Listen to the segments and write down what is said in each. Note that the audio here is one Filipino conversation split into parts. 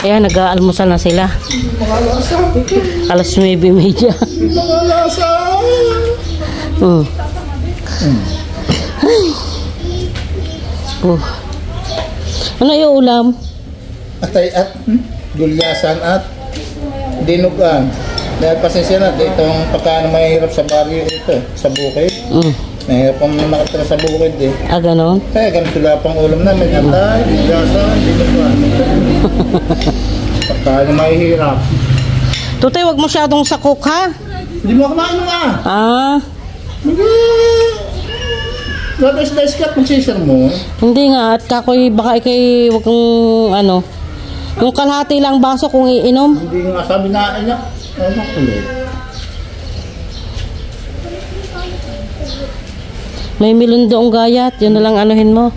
Ayan, nag-aalmusal na sila. Alas 9:30. Ano yung ulam? Atay at gulyasan at dinugan. Dahil pasensya na, itong pagkaan mahirap sa baryo ito, sa bukid. Mahirap pang nakatira sa bukid eh. Ah, ganon? Kaya ganito lang pang ulam namin. Atay, gulyasan, dinugan. Pagkaan mahirap. Tutoy, wag masyadong sakok ha? Hindi mo kumain mo ah. Ah. Dapat ka magsisir mo. Hindi nga, at kakoy baka ikay wag kong ano. Yung kalahati lang baso kung iinom. Hindi nga sabi na niya. Ano kulit? May milon doong gayat, yun na lang anuhin mo.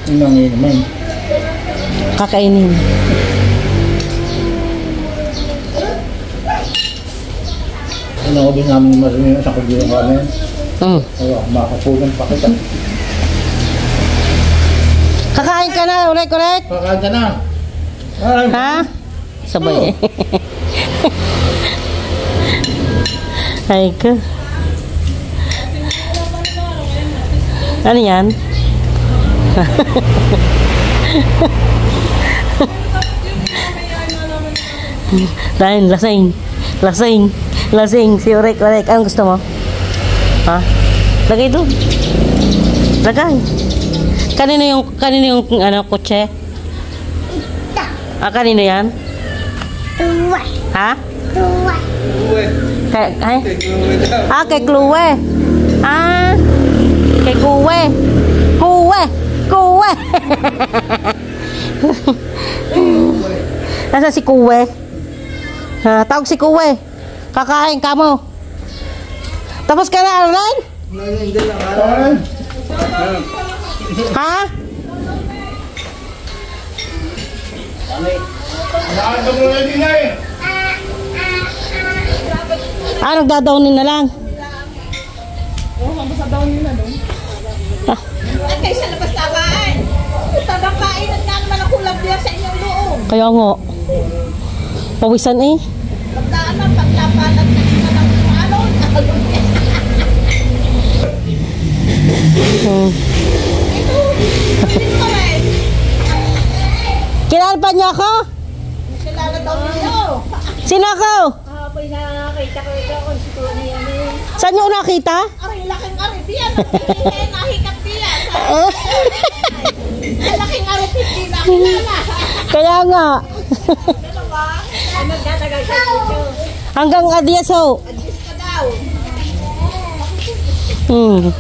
Yun lang inumin. Kakainin. Ano ko din namin marinig sa kagulong kanin. Ayaw, makapunan pa kita. Kakain ka na, ulit. Kakain ka na. Ay. Ha? Sabay eh. Ay ka. Ano yan? Dahil lasing. Si Urek. Anong gusto mo? Ha? Lagay doon. Lagay. Kanino yung ano, kotse? Ah, kanino yan? Tuwe. Ha? Tuwe. Kay Kluwe. Ah, kay Kuwe. Kuwe. Nasa si Kuwe? Ha, tawag si Kuwe. Kakain ka mo. Tapos ka na, Arlan? Ha? Ah, nagdadawnin na lang. Ay, sa labas na kain. Tabang kain at nga naman ang kulab niya sa inyong loob. Kaya nga. Pawisan eh. Paglapan at naman ang alon. Ito rin. Kilala pa niya ako? Kilala daw niyo. Sino ako? Apoy na nakita ko ito kung si Tony yan eh. Saan niyo nakita? Aray, laking aribiyan. Nahikap diyan. Laking aribiyan. Nakilala. Kaya nga. Ano ba? Ay, magdatagal ka dito. Hanggang adyaso. Adis ka daw.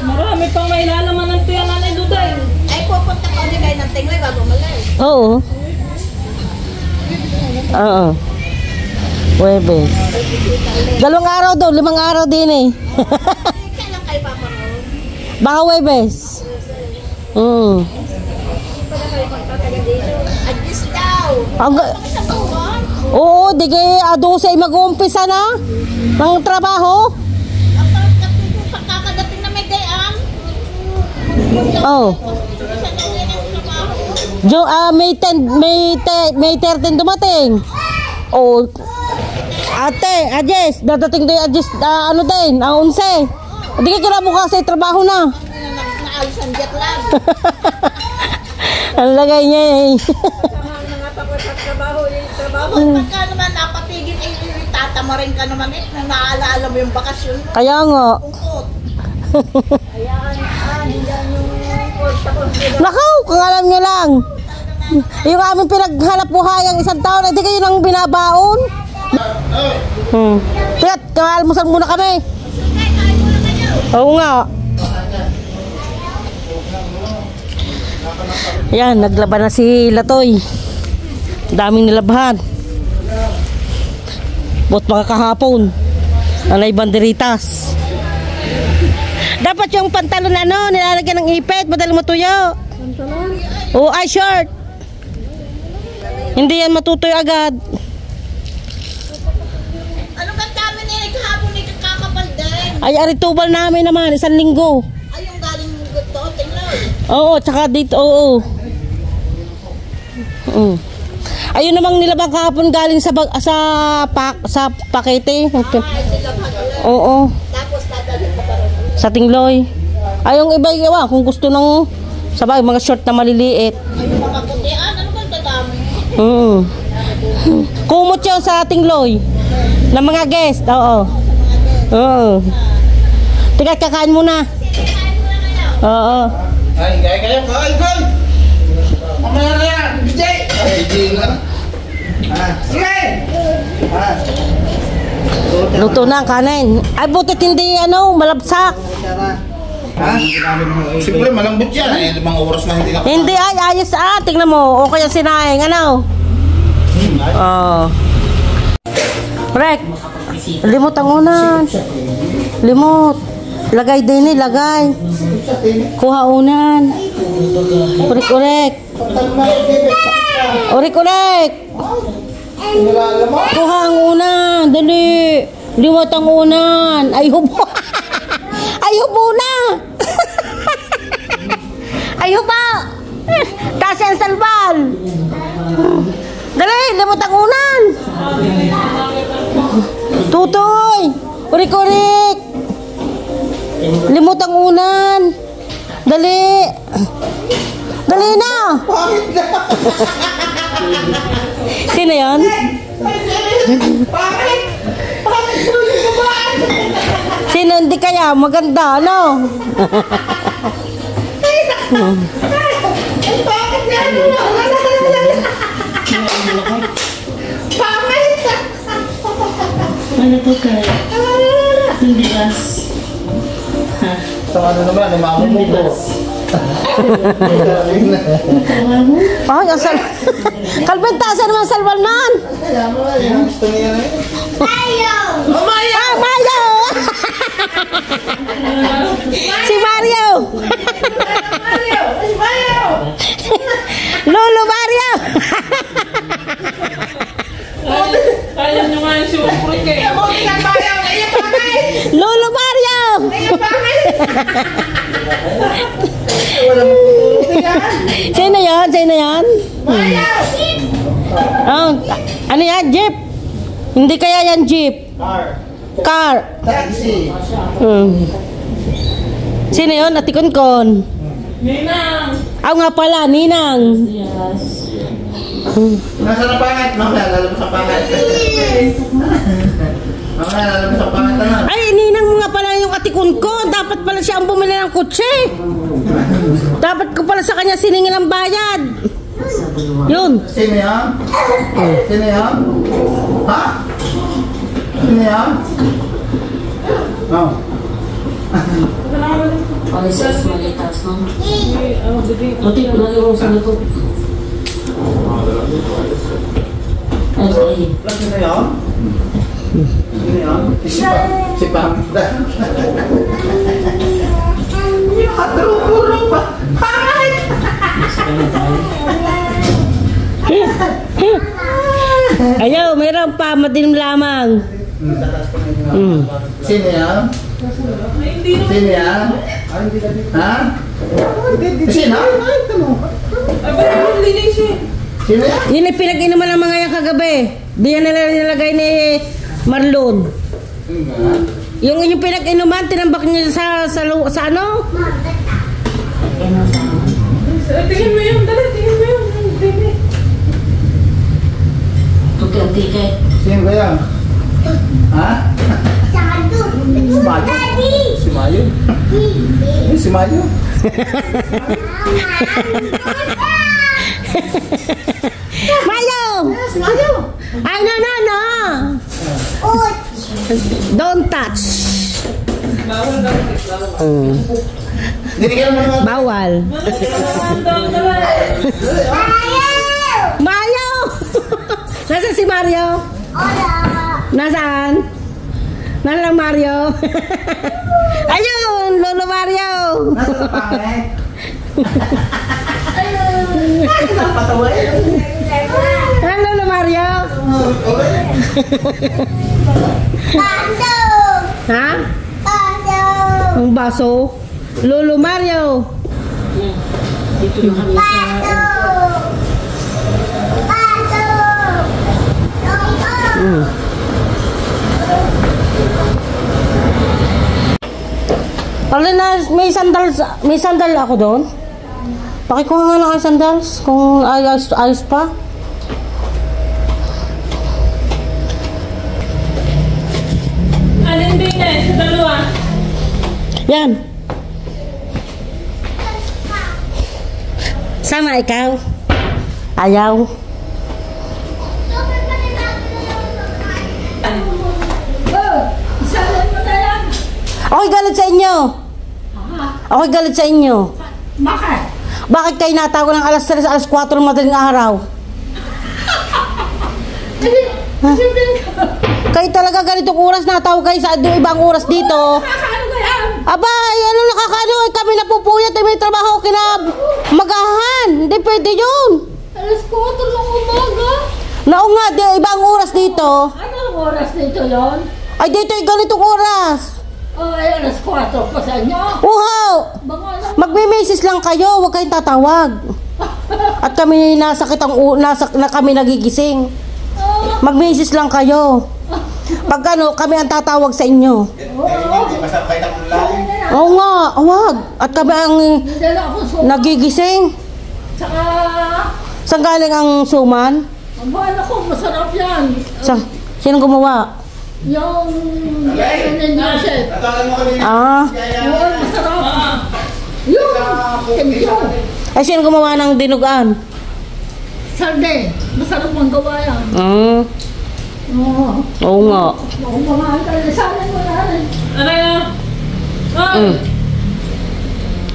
Marami pang may lalaman ng tuya na Duday. Ay, pupunta ka ulit kayo ng tingloy bago malis. Oo. Huwebes. 2 araw daw, 5 araw din eh. Kailan kayo paparoon? Baka Huwebes. Pala kayo magtatagal dito. Adis daw. Sa buwan? Oo, di kaya 12 mag-uumpisa na ng trabaho. Ang pagkakadating na may dayan. Oo. Sa dayan ang trabaho. May 13 dumating. Oh. Ate, Ajes, dadating din Ajes, ano din, ang 11. Hindi ka kinabukas ay trabaho na. Naalis ang jet lag. Ang lagay niya eh. Mga tapos sa trabaho, yung trabaho. Pagka naman napatigil, tatamarin ka naman eh. Naaalala mo yung bakasyon mo. Kaya nga. Ungkot. Ayan, yan yung Nakaw, kung alam nyo lang. Yung aming pinaghanap buhay ang 1 taon, hindi kayo nang binabaon. Tigat, kalmusan muna kami. Oo nga. Yan, naglaban na si Latoy. Daming nilabhan. Bot mga kahapon. Alay banderitas. Dapat yung pantalon nilalagyan ng ipit, madaling matuyo. Pantalon? Oo, ay short. Hindi yan matutuyo agad. ano ka dami nila kahapon ni kakapal din? Ay, aritubal namin naman, 1 linggo. Ay, yung galing to, tingnan. Oo, tsaka dito, oo. Ayun namang nilabang kahapon galing sa pakete. Oo. Tapos dadalhin ka pa rin. Sa Tingloy. Ay, yung iba iwa kung gusto ng sabay mga short na maliliit. Ay, yung mga putian, ano ba dadami? Kumot yun sa Tingloy. Ng mga guest. Oo. Oo. Tiga, kakain muna. Oo. Ay, kayo. Mamaya na yan. Vijay. Ay, Vijay lang. Sige. Luto na ang kanin. Ay, butit hindi, malabsak. Siyempre, malambot yan. 5 oras na hindi na. Hindi, ay, ayos tingnan mo. O kaya sinaing, Rek, limot ang unan. Limot. Lagay din lagay. Kuha unan. Urik. Kuha ang unan. Dali. Limot ang unan. Ay, hubo. Ay, hubo na. Ay, hubo. Taas ang salbal. Dali, limot ang unan. Tutoy. Urik. Limot ang unan. Dali. Dali na. Sino yan? Sino hindi kaya? Maganda, Ano po kaya? Hindi gas. Sa ano naman, mamumuto. Ay, asal. Kalbin, taasan naman salbal nan. Kaya mo, yung gusto niya na yun. Mayo! Mayo! Si Mario! Lolo Mario! Kaya nyo nga yung sumuprik eh. Lolo Mario! Sino yan? Ano yan? Jeep? Hindi kaya yan jeep? Car. Taxi. Sino yun? Atikonkon. Ninang! Nga pala, Ninang. Yes. Nasa na pangat? Mamaya, lalabas sa pangat. Mamaya, lalabas sa pangat na. Ay, Ninang mo nga pala yung atikonkon. Dapat pala siya ang bumili ng kutse. Dapat ko pala sa kanya siningil ang bayad. Yun. Sino yan? Sino yan? Ha? Sino yan? Oh. Palisas, malitas, no? Buti ko lagi mo sa nato. Ay, sorry. Sino yan? Sino yan? Si Pamda. Katuro-puro pa. Pangit! Ayaw, mayroon pa, madilim lamang. Sino yan? Sino yan? Ha? Sino? Ay, ba't yung linis eh? Sino yan? Yun ay pinag-inuman ng mga yan kagabi. Di yan nilagay ni Marlon. Yung pinag-inuman, tinambak niya sa ano? Tingin mo yun, dali, tingin mo yun. Tuti-tuti. Sino ba yan? Ha? Si Mayo? Si Mayo? Si Mayo? Mayo! Si Mayo? Ay, no. Don't touch. Bawal daw. Hindi ka naman naman. Bawal. Mayo! Nasaan si Mario? Nasaan? Nasaan Mario? Ayun! Lolo Mario! Nasa na pangit? Napatawa eh. Ano Lolo Mario? Ha? Ang baso? Lolo Mario! Dito na kami sa... Pala na, may sandal ako doon. Pakikuha nga lang ang sandals kung ayos pa. Alin din eh, sa dalawa. Yan. Sama ikaw. Ayaw. Isalan mo na yan. Ako'y galit sa inyo. Ako'y galit sa inyo. Bakit? Bakit kayo natawag ng alas 3, alas 4 ng madaling araw? Kayo talaga ganitong oras natawag kayo sa ibang oras dito. Nakakaano ka yan? Aba, ano nakakaano? Kami napupuyat, may trabaho kinamagahan. Hindi pwede yun. Alas 4 ng umaga. Nao nga, di, ibang oras dito. Anong oras dito yon? Ay, dito ay ganitong oras. Oh, ay alas 4 pa sa inyo. Uhaw! Baka ano? Magme-message lang kayo, huwag kayong tatawag. At kami kami nagigising. Mag-message lang kayo. Pag ano, kami ang tatawag sa inyo. Hindi masakay ng ulan. Oo nga, huwag. At kami ang Dala ako suman. nagigising. Saka, Saan galing ang suman? ang bahala ko, masarap yan. Sino gumawa? Yung, ano ni Joseph. Natawagan mo kami. Ah, Oo, masarap. Yung, thank you. ay sino gumawa ng dinugaan? Sarde, masarap ang gawa yan. Oo. Oo nga. Oo, mamahal ka rin. Sana mo na rin. Ano yan? Ay!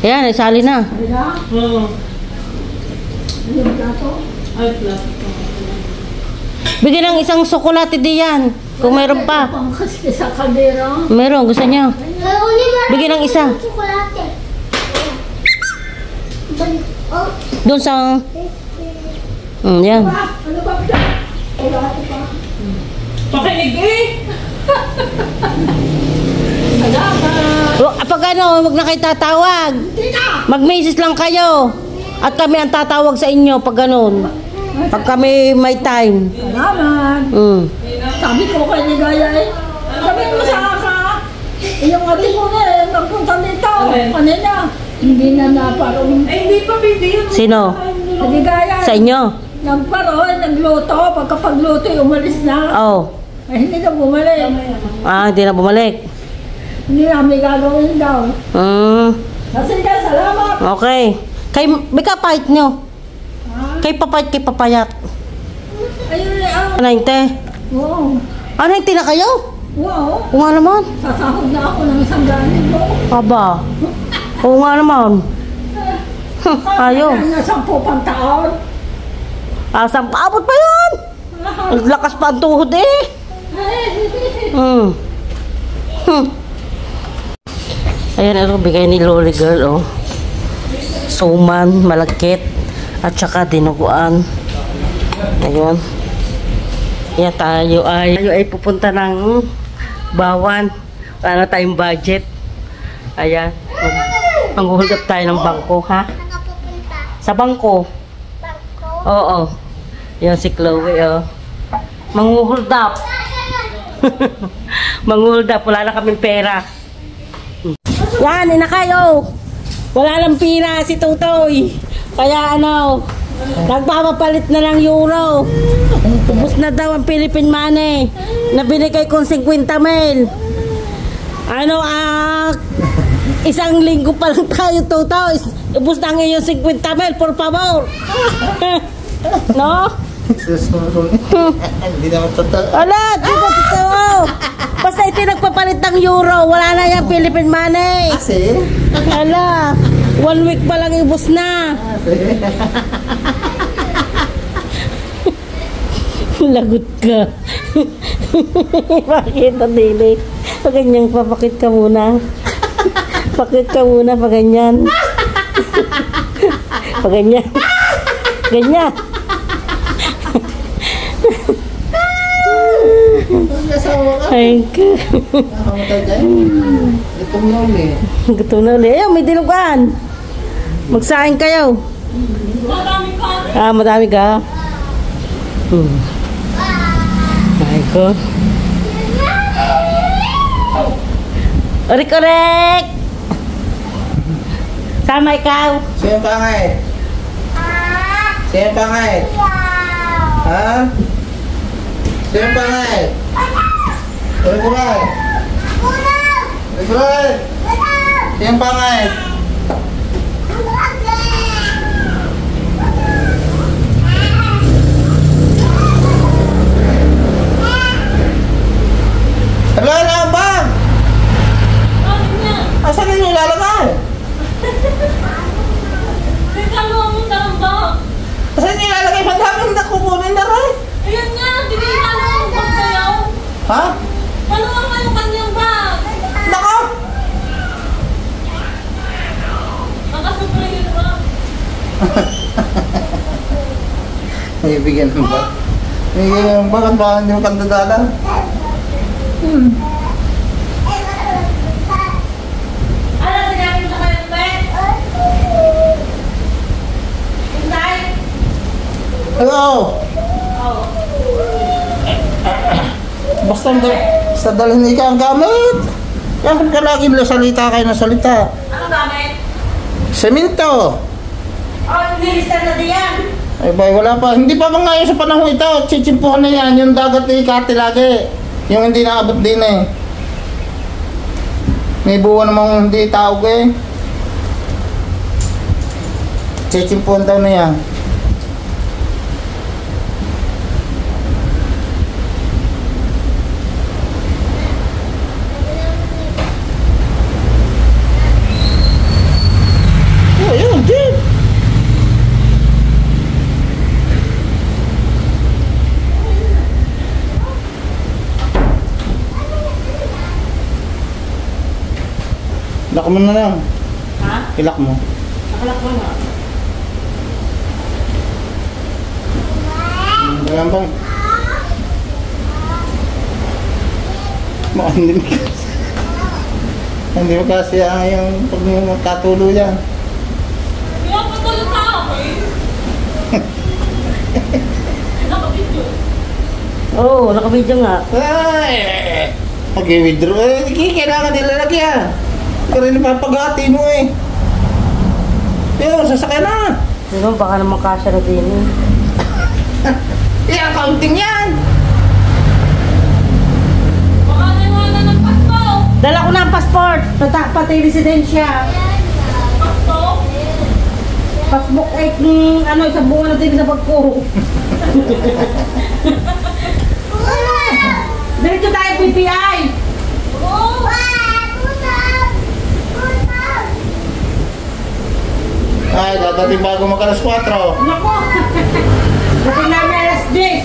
Ayan, isali na. Kaya, Oo. yung plato. Ay, plastic. Bigyan ng isang sokolate diyan. Kung meron pa. Pangkasti sa kaldera. Meron, gusto niya. Bigyan ng isa. Doon sa... yan. Ano ba ba? Wala ko pa. Pakinig eh! Salamat. Pag ano, huwag na kayo tatawag. Mag-message lang kayo. At kami ang tatawag sa inyo pag ganun. Pag kami may time. Salamat. Sabi ko kay Ligaya eh. Sabi mo sa ka. Yung ate ko na eh, nagpunta dito. Kanina. Hindi na naparong. Ay, hindi pa video yun. Sino? Ligaya. Sa inyo? Nagparoon, nagluto. Pagkapagluto, umalis na. Oh. Ay, hindi na bumalik. Ah, hindi na bumalik. Hindi namin gagawin daw. Sige, salamat. Okay. Kay, may kapahit nyo. Kay papayat, kay papayat. Ayun eh, Ano yung te? wow. Ano yung na kayo? Wow. Oo nga naman. Sasahod na ako ng 100 mo. Aba. Oo nga naman. Ayaw. Kanya 10 pang taon. Asang paabot pa yan. Ang lakas pa ang tuhod eh. Ayan, ito bigay ni Loli Girl, oh. Suman, malagkit, at saka dinuguan. Ayun. Yan tayo ay pupunta ng Bawan. Wala na tayong budget. Ayan. Manghuhulgap tayo ng bangko, ha? Sa bangko. Oo. Yan si Chloe, oh. Manghuhuldap. Manghuhuldap. Wala na kaming pera. Yan, ina kayo. Wala lang pira si Tutoy. Kaya ano, nagpapapalit na ng euro. Ubus na daw ang Philippine money. Nabinigay kong 50 mil. Ano, isang linggo pa lang tayo, Tutoy. Ubus na ang iyong 50 mil, por favor. No? Hindi naman totoo. Wala, di ba totoo? Basta ito nagpapalit ng euro. Wala na yung Philippine money. Kasi? Wala. 1 week pa lang ibus na. Lagot ka. Bakit ang dili? Pag ganyan, papakit ka muna. Pakit ka muna pag ganyan. Pag ganyan. Ganyan. Ay ka. Gutom na ulit. Gutom na ulit. Ayaw, may dinugan. Magsaing kayo. Marami ka. Madami ka. Ay. Ko. Orek-orek! Sama ikaw. Sino pangit? Sino pangit? Ha? Sino pangit? Orek-orek! Orek-orek! Sino pangit? Hello, hello, bang! Ano niya? Asan ninyo ilalagay? Teka, luwa mo na ang bag. Asan ninyo ilalagay? Madaming na kukunin na rin. Ayun nga, tinignan mo ang bag kayo. Ha? Maluwa mo yung kanyang bag. Nako! Nakasupra yun ba? May bigyan ng bag. May bigyan ng bag at baka hindi mo kandadala. Ano, sinabi mo sa kayo, Ben? Hintay? Hello! Oo. Basta dalhin ikaw ang gamit. Bakit ka lagi salita kayo na salita? Ano gamit? Semento! Oh, nilista na diyan. Ay bay, wala pa. Hindi pa ba ngayon sa panahon ito? Tsitsimpuhan na yan. Yung dagat ni Kati lagi. Yung hindi naabot din eh. May buwan namang hindi taog eh. Tsitsimpuhan daw na yan. Oh, yun, jeep. Ilak mo na lang. Ha? Ilak mo. Nakalak mo nga. Ganyan ba? Hindi mo kasi. Hindi mo kasi yung pag magkatulo yan. Kaya patuloy ka ako eh. Nakabidyo. Oo, nakabidyo nga. Ay! Pag-withdraw eh. Kailangan nila lagyan. Ikaw rin ipapagati mo eh. Yun, sasakyan na. Sino, baka naman kasya na din eh. Eh, accounting yan. Baka naiwanan ng pasto. Dala ko na ang passport. Pati residensya. Pasto? Passbook 8 ng ano, isang buwan na din sa pagkuro. Diretso tayo PPI. Oo. Ay, dadating bago mag-alas 4. Nako! Dating namin alas 10.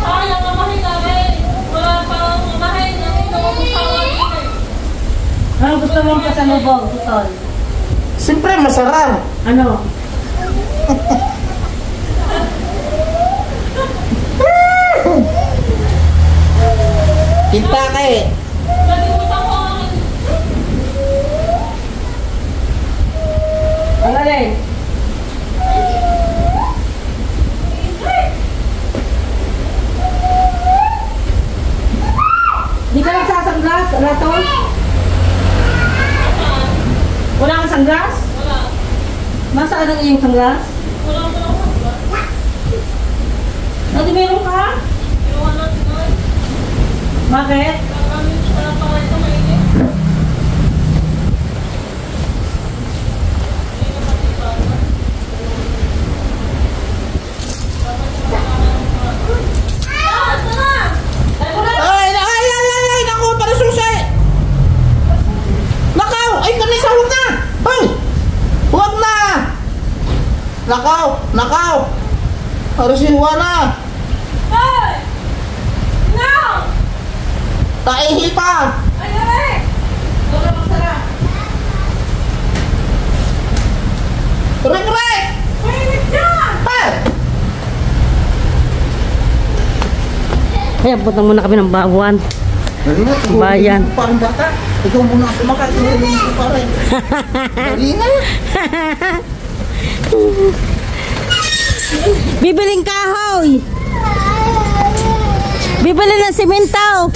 Sayang ang mahin namin. Wala pang mahin. Ang inuwang usawa din eh. Ano gusto mong pasalubong, Tutol? Siyempre, masarap. Ano? Kita ka eh. Nalimutan ko ang aking Ang alin? Di ka nagsasanglas, Ratol? Wala kang sanglas? wala. Nasaan ang iyong sanglas? Wala ko lang hanggang. Hindi meron ka? Iwan natin na. Bakit? Kakamin siya na pangalit sa mainit. Ay, naku, para susi. Nakaw, ay, kanisa, huwag na. Ay, huwag na. Nakaw. Para siwa na. Hey! No! Taihi pa. Ay, ay! Wala kang sara. Rek. Mainit dyan! Ay. Ay, abutan muna kami ng bawan. Dali na, Bayan. Parang bata. Ikaw muna ang kumakain. Dali ko pa rin. Dali na. Bibiling kahoy. Bibili ng simento.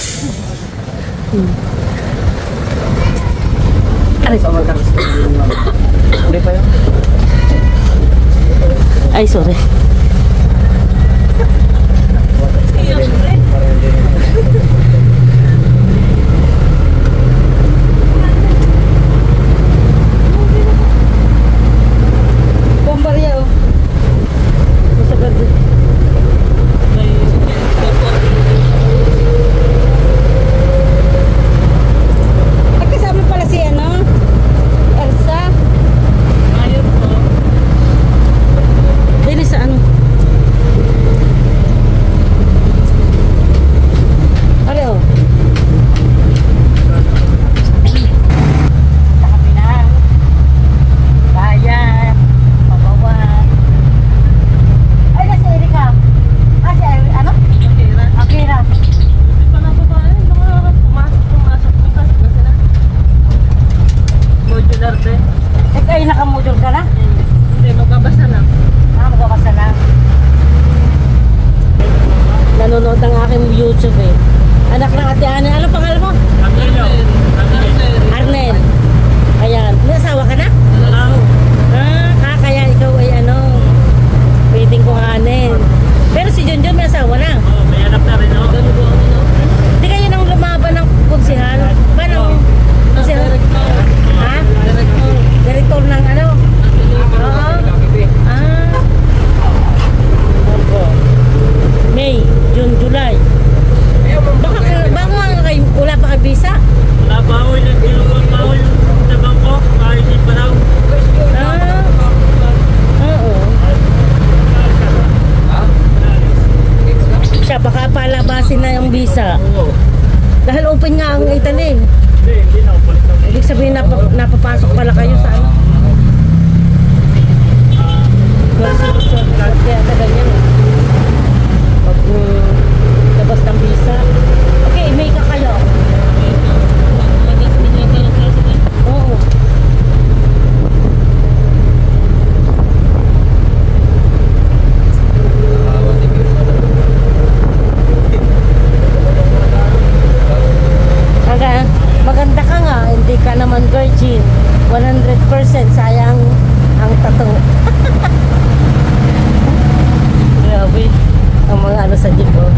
Aray, ay, sorry. Bombarya, oh. Masagad. At kasama pala si ano? Elsa. Ayun po. Dili sa ano? Ano, oh? Kami na. Bayan. Pabawan. Ay, nasi Erika. Ah, si ano? Akira. Hindi pa nababae. Mga pumasok. Pumasok na sila. Modular din. Eh, kayo nakamodule ka na? Hindi, magbabasa lang. Ah, magkakasa na. Nanonood ng aking YouTube eh. Anak ng ate Ana. Ano pangalan mo? Arnel. Ayan. May asawa ka na? Kaya ikaw ay ano, pwedeng kuhanin. Pero si Junjun may asawa na. May anak na rin, no? Hindi kayo nang lumaban ng konsehal? Paano? Konsehal? Ha? Direktor ng ano? Oo. May, June, July. Baka kayo, wala pa kayo visa? Wala pa ako yung sa bangko. Kahit pa daw. Oo. Siya, baka palabasin na yung visa. Dahil open nga ang Italy. Hindi na ako. Ibig sabihin, napapasok pala kayo sa ano? Kaya sa ganyan. Pag labas ng visa. Okay, may ka kayo. Oo. Maganda ka nga, hindi ka naman virgin. 100% sayang ang tattoo. Grabe. Ang mga ano sa jeep, oh.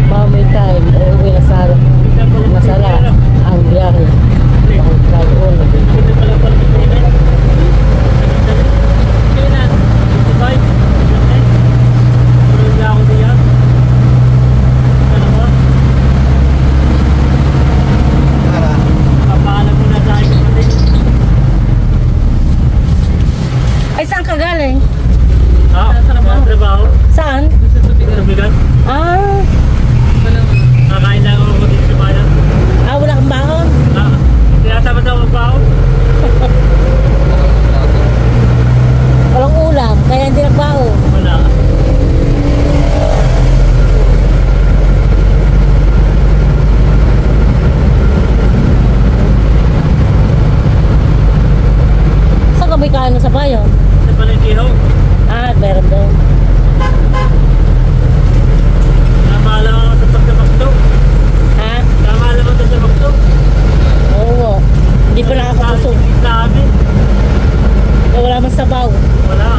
Mami time, uwi na sa masala ang biyahe. Ang kagoon. Ay, saan ka galing? Trabaho. Saan? Sa bigat. Ah, Kakain lang ako dito sa bayan. wala kang baon. Kaya tama daw ang baon. Walang ulam, kaya hindi nagbaon. Wala. Saan ka may kaano sa bayan? Sa Palengkiho. Meron doon. Namala ako sa pagkabakto. Ha? Namala ako sa bakto. Oo. Hindi pa nakakapusog. Sabi. Wala man sabaw. Wala.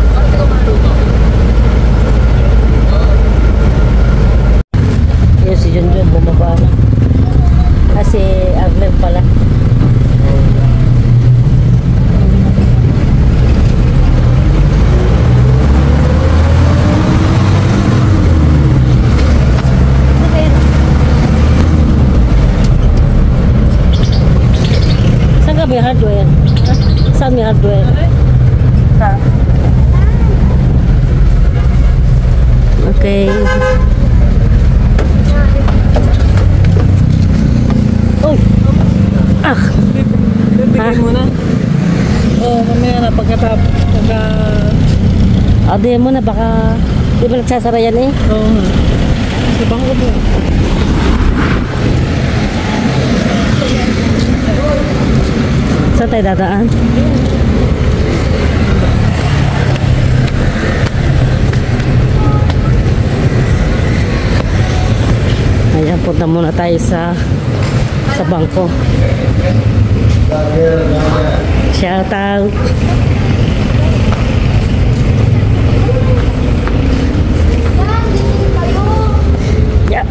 Yung si Junjun bumaba na. Kasi Agner pala. Saan ka may hardware? Ha? Saan may hardware? Saan? Okay. Uy! Ah! Bibigay mo na. Oo, mamaya na pagkatapos. Di mo na baka di ba nagsasara yan eh? Oo. Sa bangko mo. Saan tayo dadaan? Ayan, punta muna tayo sa bangko. Shout out. Yeah.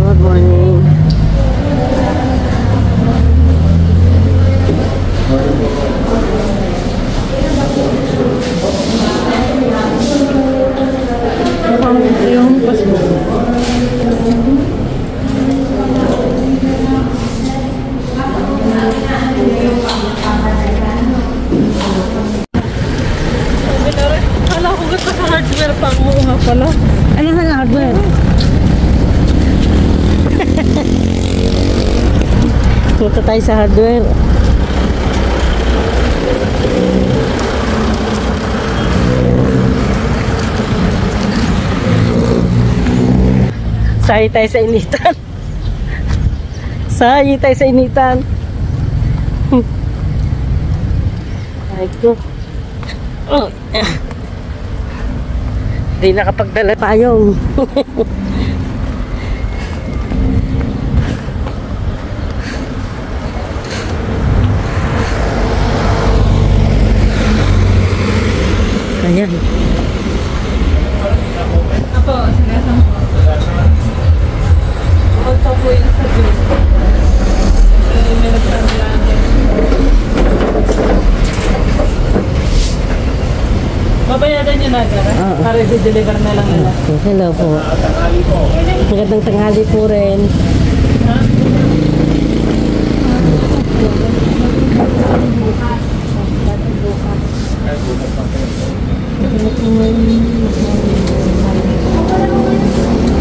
Good morning. Yung pasbo. Kala ko gusto sa hardware pa kumuha pala. Ano sa hardware? Punta tayo sa hardware. Sahi tayo sa initan. Sahi tayo sa initan. Ay ko. Oh. Di nakapagdala payong. Ayan. Ako, sinasang ko. Ito po yung sa juice. May nagpapalagay. Babayadan nyo na, Gara? Oo. Para i-deliver na lang nila. Hello po. Magandang tanghali po rin. Ha?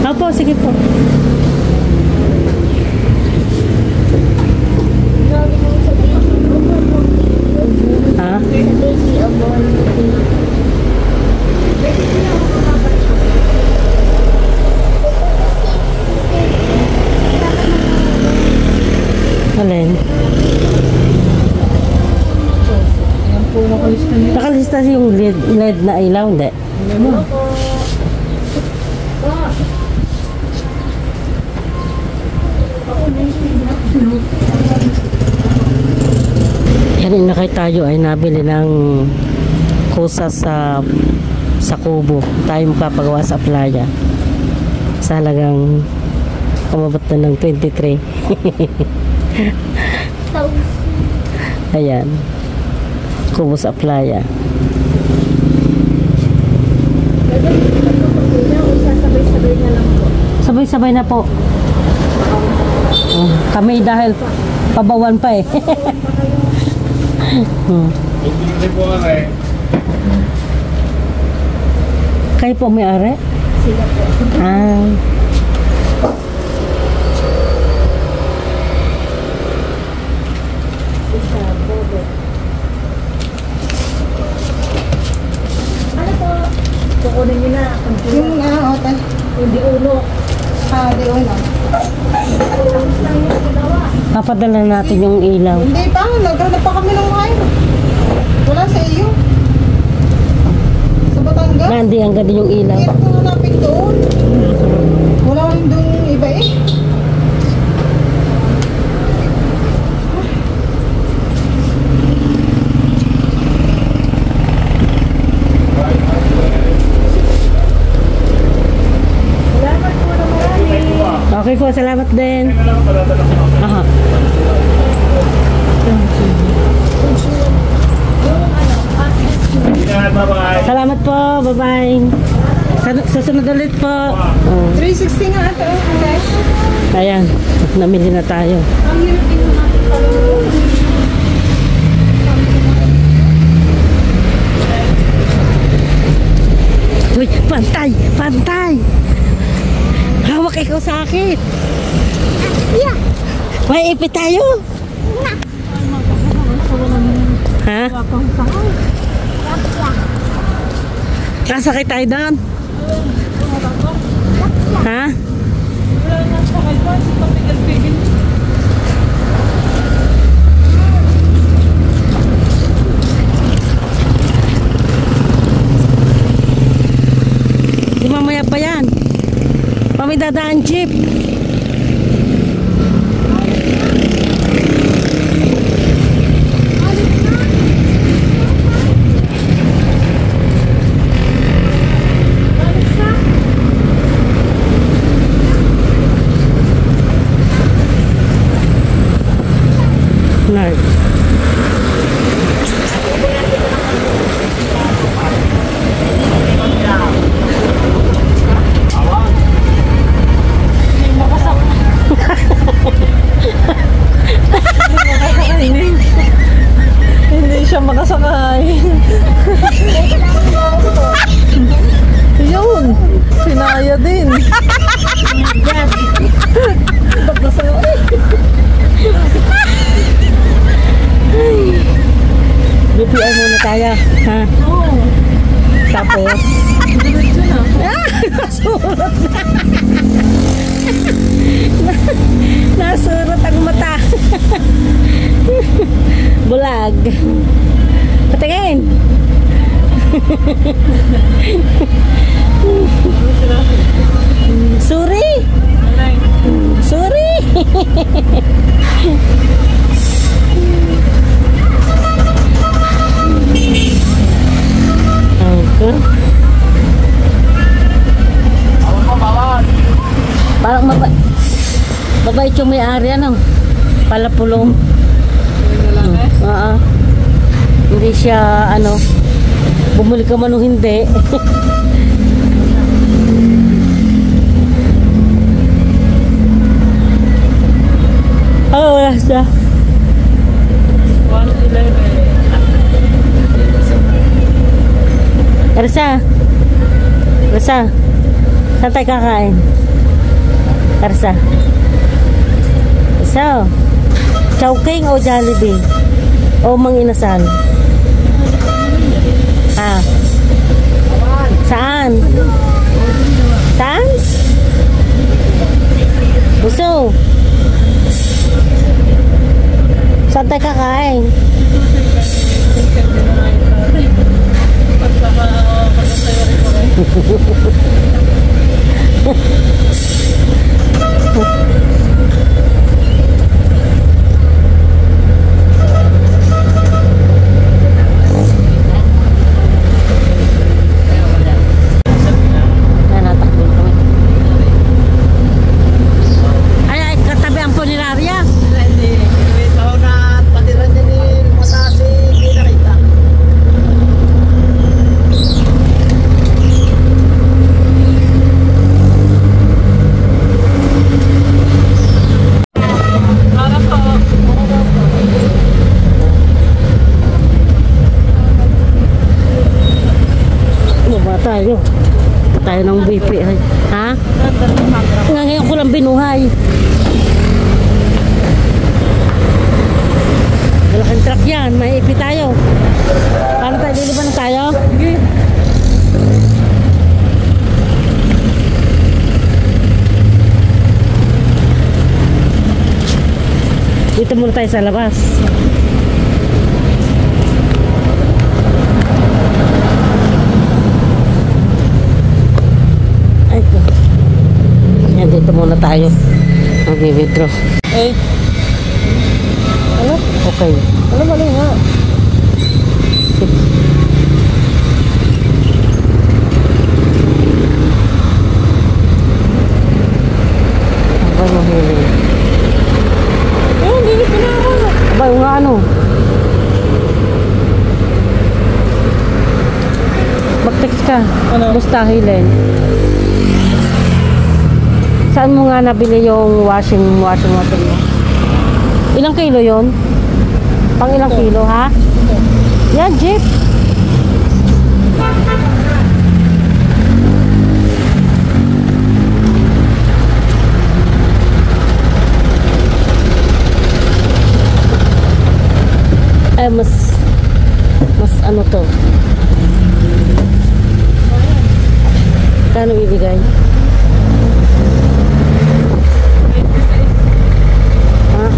Opo, sige po. Ha? Alin? Nakalista yung LED na ilaw, hindi? Kanina kay tayo ay nabili ng kusa sa Kubo. Tayo makapagawa sa playa. Sa halagang umabot na ng 23. Ayan. Kubo sa playa. Sabay-sabay na po. Kami dahil pabawan pa eh. Kayo po may-ari? Sila po. Ah. Ano po? Kukunin nyo na. Yung hotel. Hindi ulo. Di ulo. Papadala natin yung ilaw. Hindi pa. Naghanap pa kami ng wire. Wala sa iyo. Sa Batangas. Nandi ang ganda yung ilaw. Hirap ko hanapin doon. Wala rin doon iba eh. Salamat po na marami. Okay po, salamat din. Aha. Salamat po, bye-bye. Susunod ulit po. Oh. 360 nga ito. Okay. Ayan. namili na tayo. Ang hirap din natin pala. Uy, pantay! Pantay! Hawak ikaw sa akin! Yeah. May ipit tayo! Ha? Kapang sakay. Kasakay tayo doon? Ha? Wala na sa kalpa, si papigal-pigil. Di mamaya pa yan. Pami dadaan jeep. Nerd. Hindi siya makasakay. Yun. Sinaya din. Ba't nasa'yo? BPI muna tayo. Ha? Oo. Tapos, Diretso na. nasurot na. Nasurot ang mata. Bulag. Patingin. Suri. Suri. Okay. Parang mabait yung may-ari, ano? Palapulong. Oo. Hindi siya, ano, bumuli ka man o hindi. Oh, wala siya. 111. Ersa. Ersa. Saan tayo kakain? Ersa. Ersa. Chowking o Jollibee? O Mang Inasal? Ah. Saan? Saan? Gusto. Saan tayo kakain? Tayo ng BP. Ha? Ngayon ko lang binuhay. Malaking truck yan. May ipi tayo. Paano tayo? Liliban na tayo? Sige. Dito muna tayo sa labas. Dito muna tayo mag-withdraw. Eh. Ano? Okay. Ano mali nga? Abay mo hili. Hindi ko na ako. Abay nga ano? Mag-text ka. Ano? Musta hilin? Saan mo nga nabili yung washing machine mo? Ilang kilo yon? Pang ilang kilo, ha? Yan, Jeep. Ay, mas ano to? Kano ibigay? Ha?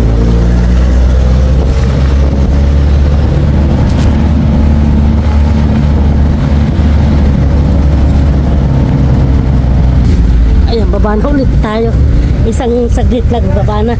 Ayan, baba na ulit tayo. Isang saglit lang, baba na.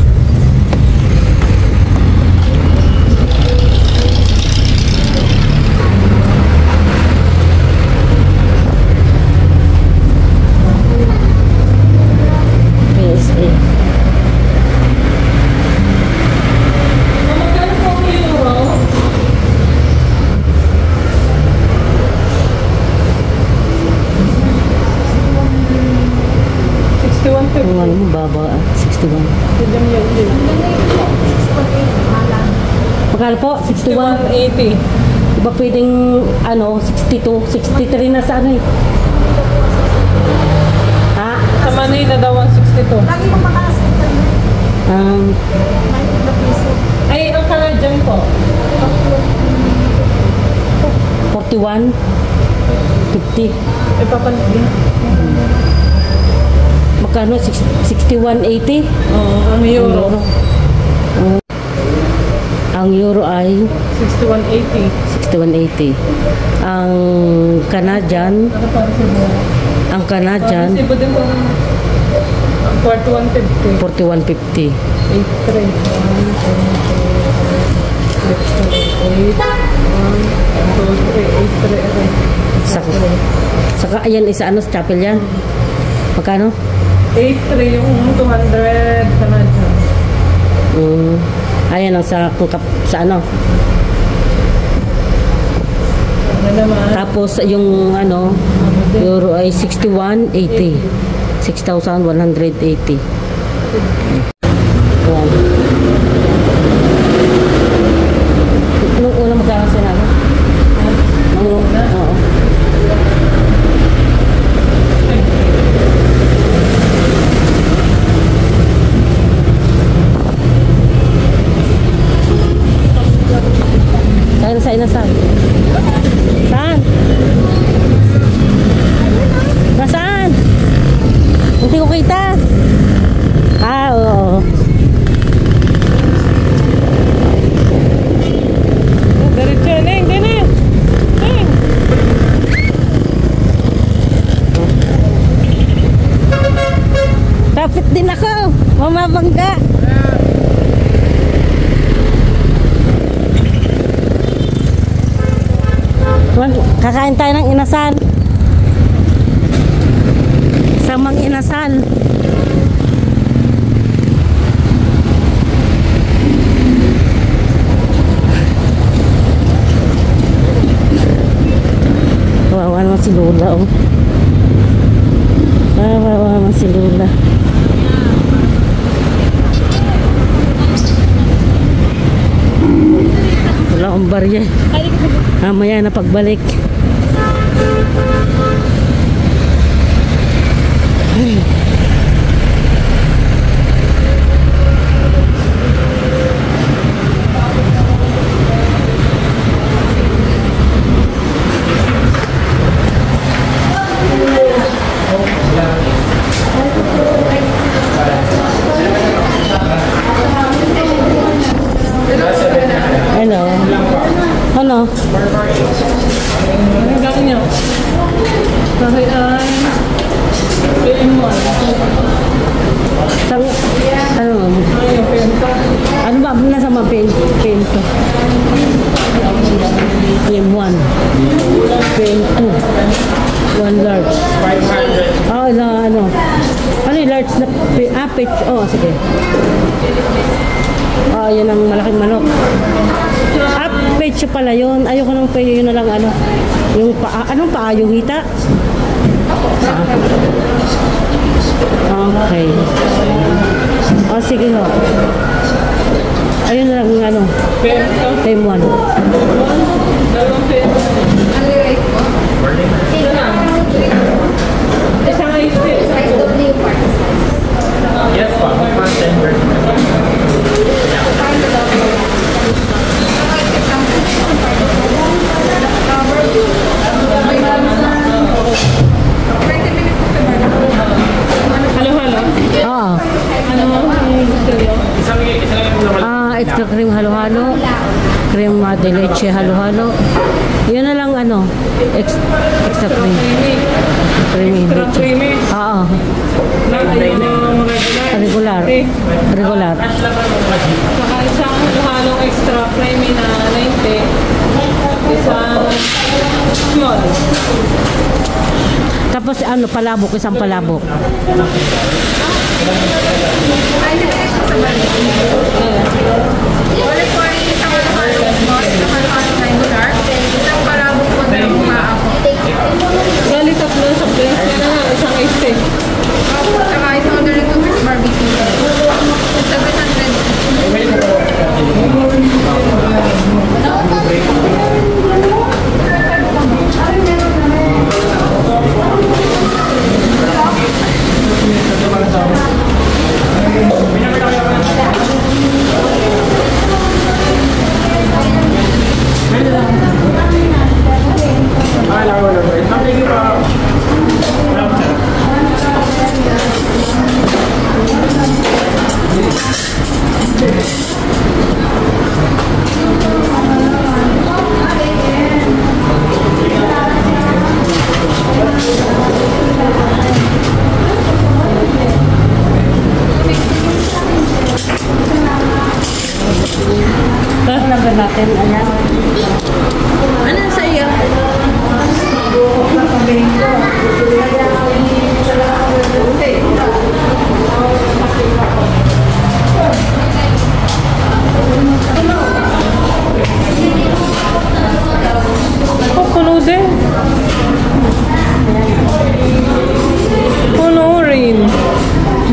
Kung ano mo, baba, 61. Magkano po? 61? 180. Diba pwedeng, 62, 63 na sa ano eh. Ha? Sa Manila daw 162. Lagi mo makalas ito. Ay, ang Canadian po. 41? 50? Ipapansin. Magkano? 61.80? Oo, ang euro. Ang euro ay 6180. 61.80. Ang Canadian, ang Canadian, Cebu din po. 4150. 41.50. 83. Saka ayan isa sa chapel yan. Magkano? 83 yung 200 Canadian. Ayan ang sa ano. Ano naman? Tapos yung euro ay 61.80. 6,180. Ayan. Nung una magkano sinabi? Oo. Saan? Saan? Nasaan? Hindi ko kita. Oo. Diretso, Neng, Neng. Neng. Kapit din ako. Mamabangga. Kakain tayo ng inasal. Samang inasal. Kawawa naman si Lola, oh. Kawawa naman si Lola. Wala akong barya. Mamaya na pagbalik. Ay. Ano? Ang gano'n niya? Bakit ay PM1? Ano? Ay, yung PM2. Ano ba? Nasa mga PM2? PM1. PM2. 1 large. 500. Oh, ano? Ano yung large na pitch? Oh, sige. Oh, yun ang malaking manok. Pitch pala yun. Ayoko nang yun na lang anong paa? Yung hita? Okay. O, sige ho. Ayun na lang yung ano. Time 1. Isang ice cream. Yes, pa. Mas tender. Halo-halo. Oo. Ano ang gusto niyo? Extra cream halo-halo. Cream de leche halo-halo. Yun na lang ano. Extra cream. Creamy Extra leche. creamy. Oo. Yung regular. Regular. Saka isang halo-halong extra creamy na 90. Isang small. Tapos ano, palabok, isang palabok. Bali tatlo sa place niya na lang. Isang ice cream. Number natin, ayan. Ano sa iyo? Oh, puno din. Puno rin.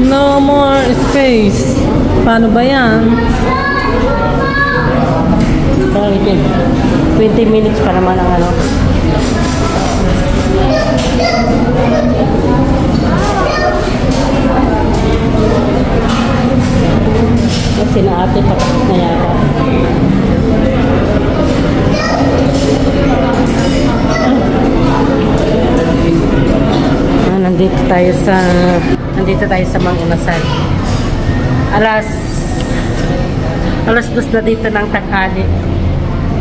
No more space. Paano ba yan? Sorry, 20 minutes pa naman ang ano. Kasi na ate patapos na yata. Nandito tayo sa Mang Inasal. Alas 2 na dito ng tanghali.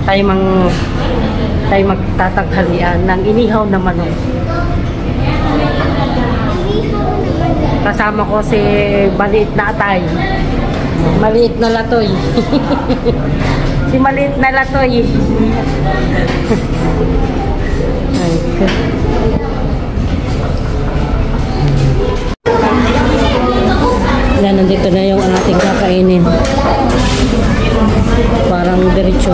Tayo magtataghalian ng inihaw na manok. Kasama ko si maliit na atay. Maliit na latoy. Si maliit na latoy. Ay, yan, nandito na yung ating kakainin. Parang diretso.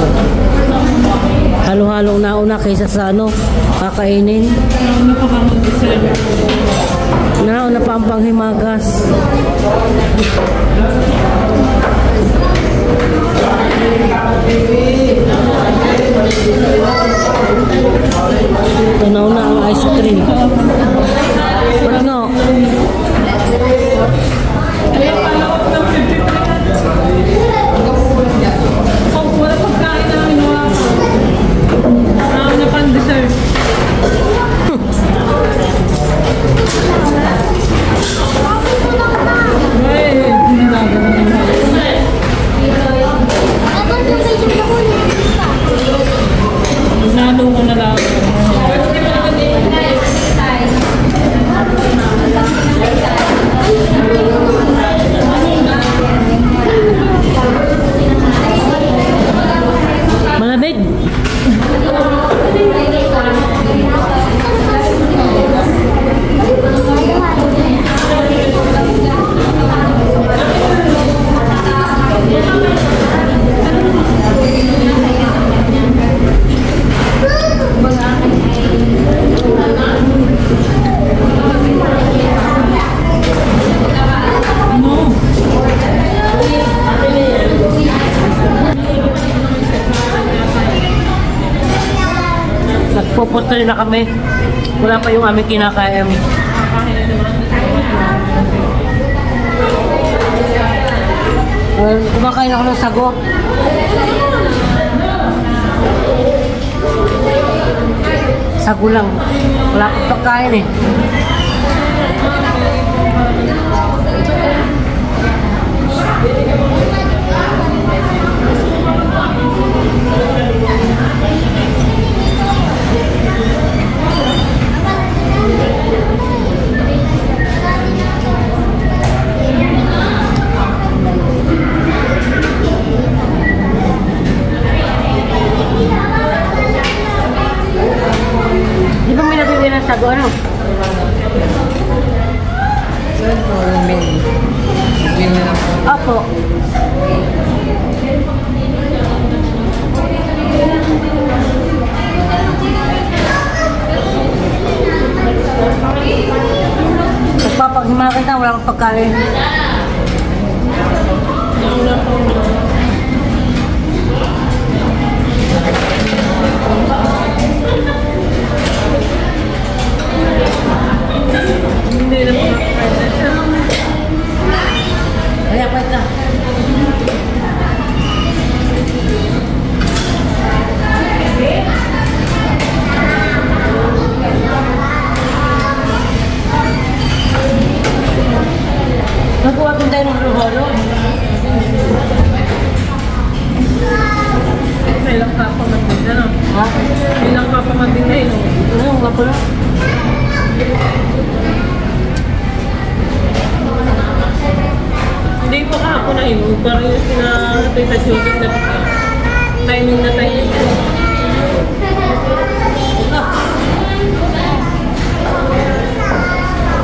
Halo-halong nauna kaysa sa ano, kakainin. Nauna pa ang panghimagas. Nauna ang ice cream. Ba't nga? Wala pagkain namin wala pa. Na pan-dessert. Ay, ginagawa na nalo ko na lang. Malamig. Nagpupunta na kami. Wala pa yung aming kinakain. Kumakain ako ng sago. Sago lang. Wala akong pagkain eh. Di ba may nabibili ng sago, ano? Opo. Pagpapaghimakit na, wala akong pagkain. Hindi na Kaya pa ito. Nagawa din tayo ng halo-halo. Kailang kapamatin na, no? Ha? Kailang kapamatin na yun, no? Ano, nga pala? Hindi pa kahapon na yun. Parang yung sinatay sa shooting na timing na timing.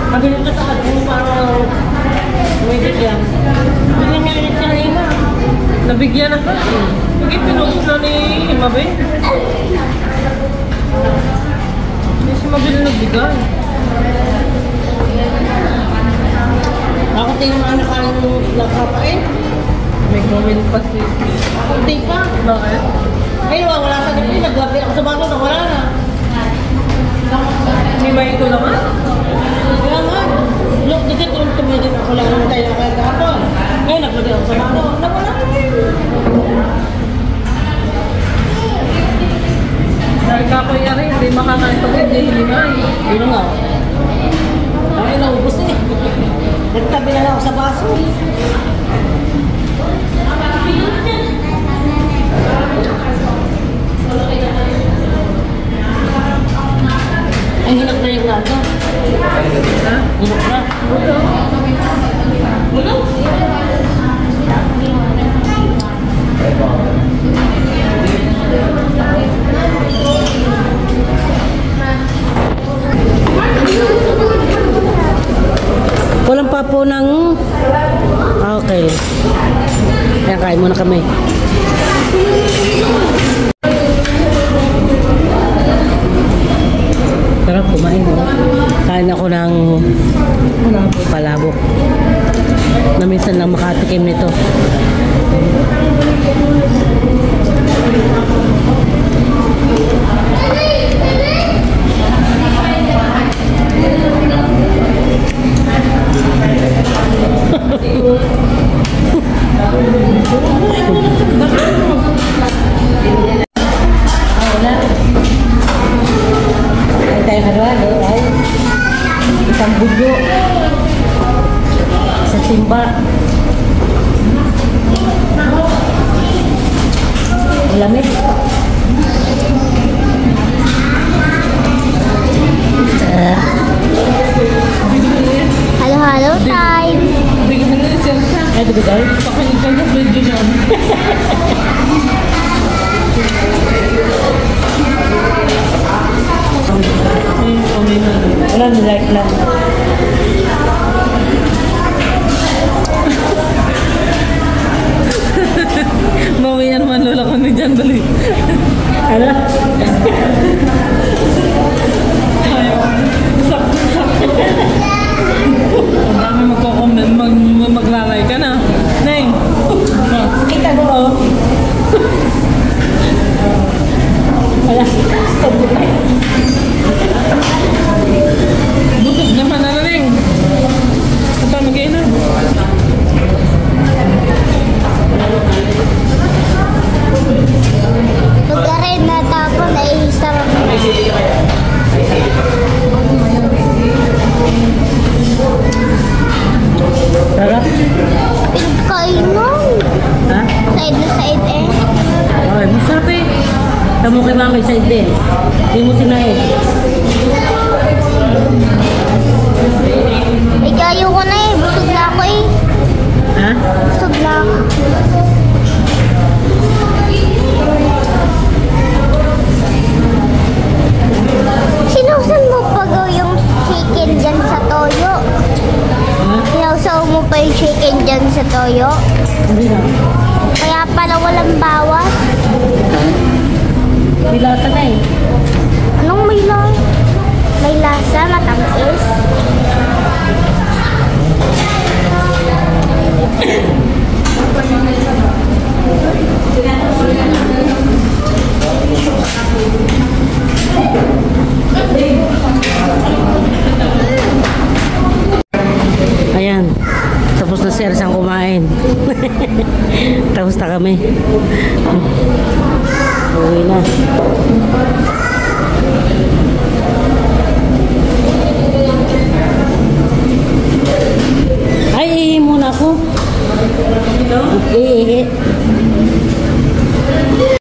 Pabiling ka sa akin para umigit yan. Bigyan niya ulit siya na iba. Nabigyan na ka. Hindi pinutos na ni Mabel. Hindi si Mabel na nagbigay. Ako tingin mga nakain ng nakapain. May comment pa si... Ako tingin pa. Bakit? Ay, wala sa nipin. Naglabi ako sa baso na wala na. May may ito naman. Kaya nga. Look, dito tumigil ako lang ng tayo na kaya kahapon. Ngayon, naglabi ako sa baso. Nawala na. Dahil kapoy yan rin, hindi makakain pag hindi hilimay. Yun nga. Ay, naubos eh. Nagtabi na lang ako sa baso. Ay, hinap na yung lato. Ha? Hinap na. Ulo? Walang pa po ng... Okay. Kaya kain muna kami. Sarap kumain. Kain ako ng palabok. Na minsan lang makatikim nito. Ay tayo kadwalo ay isang budyo sa timba. Lamig. Halo-halo time! Bigyan mo na siya. Ay, bigay. Pakinig ka na video niya. Wala na like lang. Bawi naman lola ko ni Jan dali. Ano? Ang dami magko-comment, maglalay ka na. Neng! Kita mo oh. Wala. Butog naman na rin. Ito, mag-iinom. Pagkarin na tapon ay sarap na. Sarap. Pinagkainom. Ha? Side na side eh. Ay, masarap eh. Tamo kay mama side din. Hindi mo sinain. Ay, kayo ko na eh. Busog na ako eh. Ha? Busog na ako. Sinusan mo pa yung chicken dyan sa toyo? Ha? Sinausaw mo pa yung chicken dyan sa toyo? Hindi na. Kaya pala walang bawas. May lasa na eh. Anong may lasa? May lasa, matamis. Ayan. Tapos na si Ersang kumain. Tapos na kami. Uwi na. Ay, ihi muna ako. Ihi.